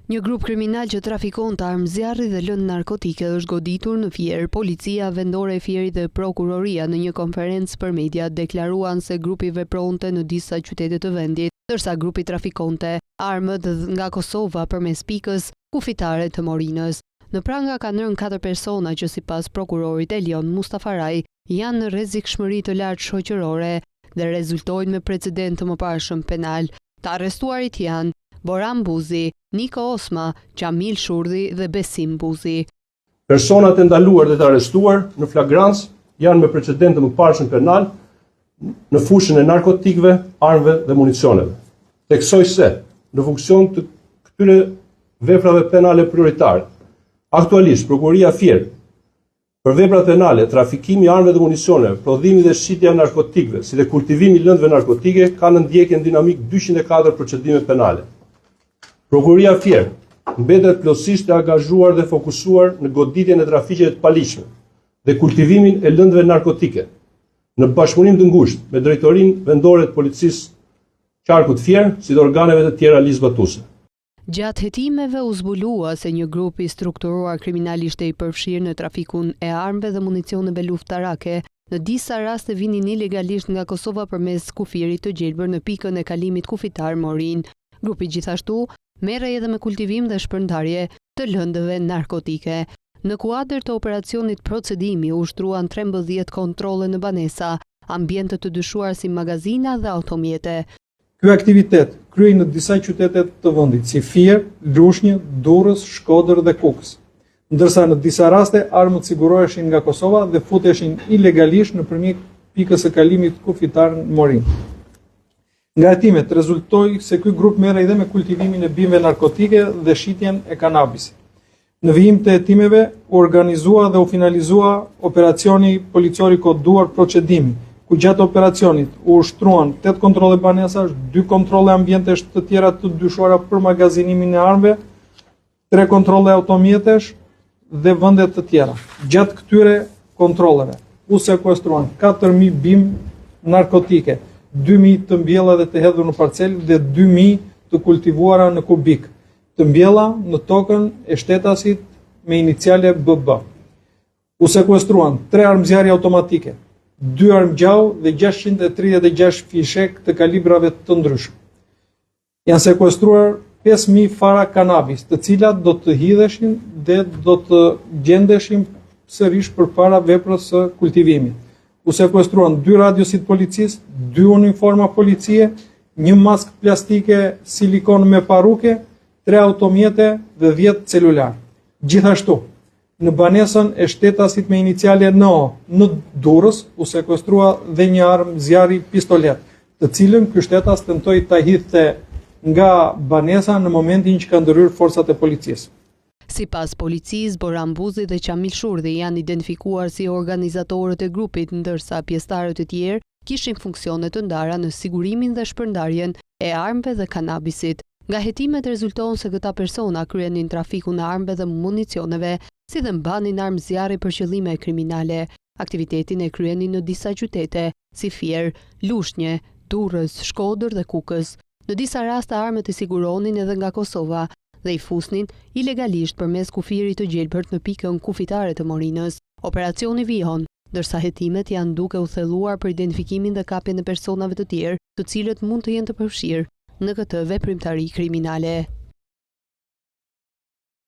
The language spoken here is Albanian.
Një grup kriminal që trafikon të armë zjarri dhe lëndë narkotike është goditur në Fier. Policia vendore e Fierit dhe prokuroria në një konferencë për media deklaruan se grupi vepronte në disa qytete të vendit, ndërsa grupi trafikonte armët nga Kosova përmes pikës kufitare të Morinës. Në pranga kanë rënë 4 persona që sipas prokurorit Elion Mustafaraj janë në rrezikshmëri të lartë shoqërore dhe rezultojnë me precedent të mëparshëm penal. Të arrestuarit janë Boran Buzi, Niko Osma, Qamil Shurdhi dhe Besim Buzi. Personat e ndaluar dhe të arrestuar në flagrancë janë me precedent të mëparshëm penal në fushën e narkotikëve, armëve dhe municioneve. Theksoj se në funksion të këtyre veprave penale prioritare, aktualisht Prokuroria Fier për veprat penale, trafikimi i armëve dhe municioneve, prodhimi dhe shitja e narkotikëve, si dhe kultivimi i lëndëve narkotike ka në ndjekjen dinamik 204 procedime penale. Prokuroria Fier mbetet plotësisht e angazhuar dhe fokusuar në goditjen e trafiqeve të paligjshme dhe kultivimin e lëndëve narkotike, në bashkëpunim të ngushtë me Drejtorinë Vendore të Policisë Qarkut Fier, si dhe organeve të tjera ligjzbatuese. Gjatë hetimeve u zbulua se një grup i strukturuar kriminal ishte i përfshirë në trafikun e armëve dhe municioneve luftarake. Në disa raste vinin ilegalisht nga Kosova përmes kufirit të gjelbër në pikën e kalimit kufitar Morin. Grupi gjithashtu merrej edhe me kultivim dhe shpërndarje të lëndëve narkotike. Në kuadër të operacionit procedimi u ushtruan 13 kontrolle në banesa, ambiente të dyshuar si magazina dhe automjete. Ky aktivitet kryej në disa qytete të vendit, si Fier, Lushnjë, Durrës, Shkodër dhe Kukës, ndërsa në disa raste armët siguroheshin nga Kosova dhe futeshin ilegalisht nëpërmjet pikës së kalimit kufitar në Morin. Nga hetimet rezultoi se ky grup merrej edhe me kultivimin e bimëve narkotike dhe shitjen e kanabisit. Në vijim të hetimeve u organizua dhe u finalizua operacioni policor i koduar Procedimi, ku gjatë operacionit u ushtruan 8 kontrolle banesash, 2 kontrolle ambientesh të tjera të dyshuara për magazinimin e armëve, 3 kontrolle automjetesh dhe vende të tjera. Gjatë këtyre kontrolleve u sekuestruan 4000 bimë narkotike, 2000 të mbjella dhe të hedhur në parcel dhe 2000 të kultivuara në kubik, të mbjella në tokën e shtetasit me iniciale BB. U sekuestruan 3 armëzjarje automatike, 2 armë gjau dhe 636 fishek të kalibrave të ndryshëm. Janë sekuestruar 5000 fara kanabis, të cilat do të hidheshin dhe do të gjendeshin sërish përpara veprës së kultivimit. U sekuestruan 2 radiosit policisë, 2 uniforma policie, 1 maskë plastike silikon me paruke, 3 automjete dhe 10 celular. Gjithashtu, në banesën e shtetasit me iniciale NO në Durrës u sekuestrua dhe një armë zjarri pistolet, të cilën ky shtetas tentoi ta hidhte nga banesa në momentin që ka ndërhyrë forcat e policisë. Sipas policisë, Boran Buzi dhe Qamil Shurdhi janë identifikuar si organizatorët e grupit, ndërsa pjesëtarët e tjerë kishin funksione të ndara në sigurimin dhe shpërndarjen e armëve dhe kanabisit. Nga hetimet rezulton se këta persona kryenin trafikun e armëve dhe municioneve, si dhe mbanin armë zjarri për qëllime kriminale. Aktivitetin e kryenin në disa qytete, si Fier, Lushnjë, Durrës, Shkodër dhe Kukës. Në disa raste armët i siguronin edhe nga Kosova dhe i fusnin ilegalisht përmes kufirit të gjelbërt në pikën kufitare të Morinës. Operacioni vijon, ndërsa hetimet janë duke u thelluar për identifikimin dhe kapjen e personave të tjerë, të cilët mund të jenë të përfshirë në këtë veprimtari kriminale.